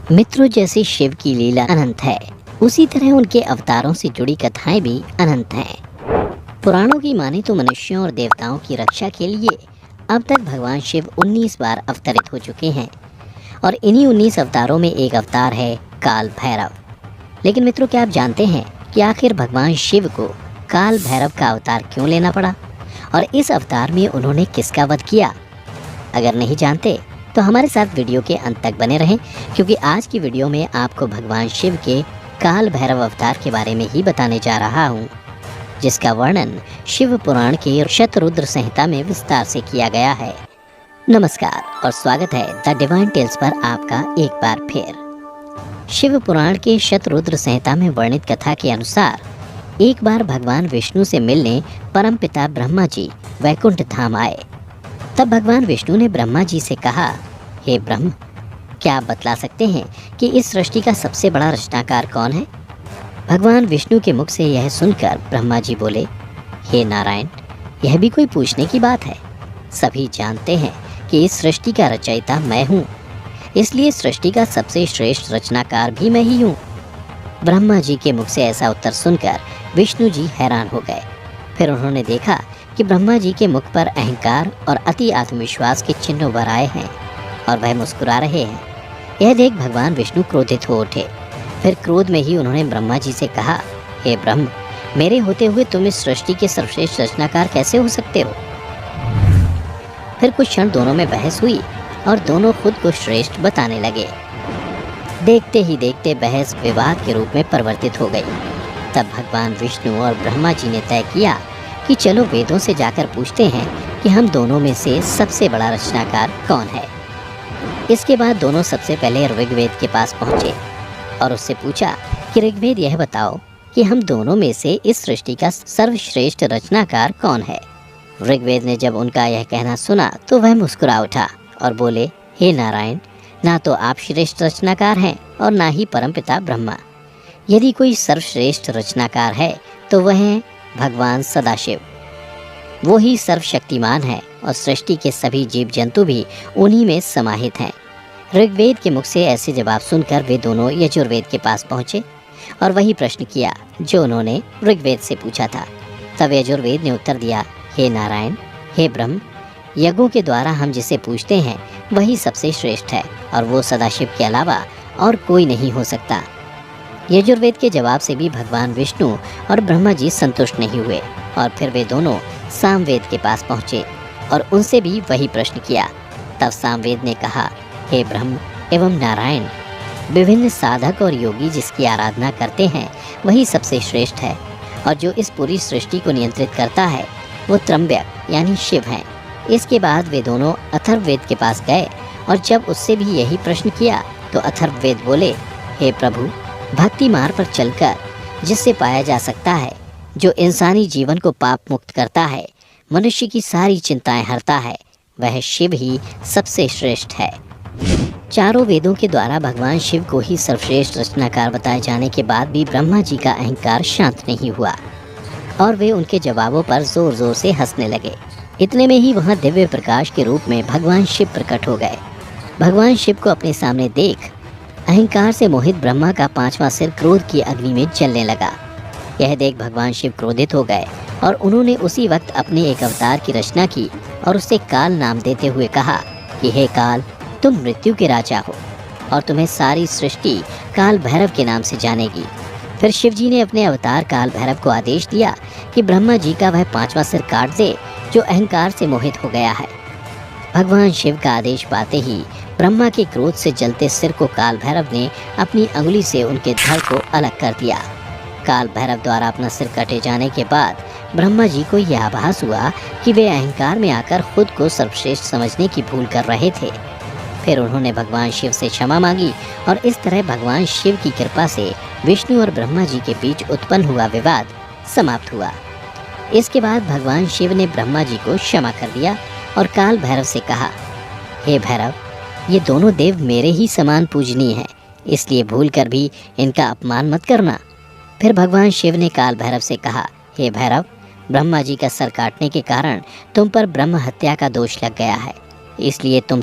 मित्रों, जैसे शिव की लीला अनंत है, उसी तरह उनके अवतारों से जुड़ी कथाएं भी अनंत हैं। पुराणों की माने तो मनुष्यों और देवताओं की रक्षा के लिए अब तक भगवान शिव 19 बार अवतरित हो चुके हैं और इन्हीं 19 अवतारों में एक अवतार है काल भैरव। लेकिन मित्रों, क्या आप जानते हैं कि आखिर भगवान शिव को काल भैरव का अवतार क्यों लेना पड़ा और इस अवतार में उन्होंने किसका वध किया? अगर नहीं जानते तो हमारे साथ वीडियो के अंत तक बने रहें, क्योंकि आज की वीडियो में आपको भगवान शिव के काल भैरव अवतार के बारे में ही बताने जा रहा हूँ, जिसका वर्णन शिव पुराण के शतरुद्र संहिता में विस्तार से किया गया है। नमस्कार और स्वागत है द डिवाइन टेल्स पर आपका एक बार फिर। शिव पुराण के शतरुद्र संहिता में वर्णित कथा के अनुसार एक बार भगवान विष्णु से मिलने परमपिता ब्रह्मा जी वैकुंठ धाम आए। तब भगवान विष्णु ने ब्रह्मा जी से कहा, हे ब्रह्म, क्या आप बतला सकते हैं कि इस सृष्टि का सबसे बड़ा रचनाकार कौन है? भगवान विष्णु के मुख से यह सुनकर ब्रह्मा जी बोले, हे नारायण, यह भी कोई पूछने की बात है। सभी जानते हैं कि इस सृष्टि का रचयिता मैं हूँ, इसलिए सृष्टि का सबसे श्रेष्ठ रचनाकार भी मैं ही हूँ। ब्रह्मा जी के मुख से ऐसा उत्तर सुनकर विष्णु जी हैरान हो गए। फिर उन्होंने देखा कि ब्रह्मा जी के मुख पर अहंकार और अति आत्मविश्वास के चिन्ह उभर आए हैं और वह मुस्कुरा रहे हैं। यह देख भगवान विष्णु क्रोधित हो उठे। फिर क्रोध में ही उन्होंने ब्रह्मा जी से कहा, हे ब्रह्म, मेरे होते हुए तुम इस सृष्टि के सर्वश्रेष्ठ रचनाकार कैसे हो सकते हो? फिर कुछ क्षण दोनों में बहस हुई और दोनों खुद को श्रेष्ठ बताने लगे। देखते ही देखते बहस विवाद के रूप में परिवर्तित हो गई। तब भगवान विष्णु और ब्रह्मा जी ने तय किया कि चलो वेदों से जाकर पूछते हैं कि हम दोनों में से सबसे बड़ा रचनाकार कौन है। इसके बाद दोनों सबसे पहले ऋग्वेद के पास पहुँचे और उससे पूछा कि ऋग्वेद, यह बताओ कि हम दोनों में से इस सृष्टि का सर्वश्रेष्ठ रचनाकार कौन है? ऋग्वेद ने जब उनका यह कहना सुना तो वह मुस्कुरा उठा और बोले, हे नारायण, ना तो आप श्रेष्ठ रचनाकार हैं और ना ही परमपिता ब्रह्मा। यदि कोई सर्वश्रेष्ठ रचनाकार है तो वह है भगवान सदाशिव। वो ही सर्वशक्तिमान है और सृष्टि के सभी जीव जंतु भी उन्हीं में समाहित हैं। ऋग्वेद के मुख से ऐसे जवाब सुनकर वे दोनों यजुर्वेद के पास पहुँचे और वही प्रश्न किया जो उन्होंने ऋग्वेद से पूछा था। तब यजुर्वेद ने उत्तर दिया, हे नारायण, हे ब्रह्म, यज्ञों के द्वारा हम जिसे पूछते हैं वही सबसे श्रेष्ठ है और वो सदाशिव के अलावा और कोई नहीं हो सकता। यजुर्वेद के जवाब से भी भगवान विष्णु और ब्रह्मा जी संतुष्ट नहीं हुए और फिर वे दोनों सामवेद के पास पहुँचे और उनसे भी वही प्रश्न किया। तब सामवेद ने कहा, हे ब्रह्म एवं नारायण, विभिन्न साधक और योगी जिसकी आराधना करते हैं वही सबसे श्रेष्ठ है और जो इस पूरी सृष्टि को नियंत्रित करता है वो त्र्यंबक यानी शिव हैं। इसके बाद वे दोनों अथर्ववेद के पास गए और जब उससे भी यही प्रश्न किया तो अथर्ववेद बोले, हे प्रभु, भक्ति मार्ग पर चलकर जिससे पाया जा सकता है, जो इंसानी जीवन को पाप मुक्त करता है, मनुष्य की सारी चिंताएं हरता है, वह शिव ही सबसे श्रेष्ठ है। चारों वेदों के द्वारा भगवान शिव को ही सर्वश्रेष्ठ रचनाकार बताए जाने के बाद भी ब्रह्मा जी का अहंकार शांत नहीं हुआ और वे उनके जवाबों पर जोर जोर से हंसने लगे। इतने में ही वहाँ दिव्य प्रकाश के रूप में भगवान शिव प्रकट हो गए। भगवान शिव को अपने सामने देख अहंकार से मोहित ब्रह्मा का 5वां सिर क्रोध की अग्नि में जलने लगा। यह देख भगवान शिव क्रोधित हो गए और उन्होंने उसी वक्त अपने एक अवतार की रचना की और उसे काल नाम देते हुए कहा कि हे काल, तुम मृत्यु के राजा हो और तुम्हें सारी सृष्टि काल भैरव के नाम से जानेगी। फिर शिव जी ने अपने अवतार काल भैरव को आदेश दिया कि ब्रह्मा जी का वह 5वां सिर काट दे जो अहंकार से मोहित हो गया है। भगवान शिव का आदेश पाते ही ब्रह्मा के क्रोध से जलते सिर को काल भैरव ने अपनी अंगुली से उनके धड़ को अलग कर दिया। काल भैरव द्वारा अपना सिर कटे जाने के बाद ब्रह्मा जी को यह आभास हुआ कि वे अहंकार में आकर खुद को सर्वश्रेष्ठ समझने की भूल कर रहे थे। फिर उन्होंने भगवान शिव से क्षमा मांगी और इस तरह भगवान शिव की कृपा से विष्णु और ब्रह्मा जी के बीच उत्पन्न हुआ विवाद समाप्त हुआ। इसके बाद भगवान शिव ने ब्रह्मा जी को क्षमा कर दिया और काल भैरव से कहा, हे भैरव, ये दोनों देव मेरे ही समान पूजनीय हैं, इसलिए भूल कर भी इनका अपमान मत करना। फिर भगवान शिव ने काल भैरव से कहा, हे भैरव, ब्रह्मा जी का सर काटने के कारण तुम पर ब्रह्म हत्या का दोष लग गया है, इसलिए तुम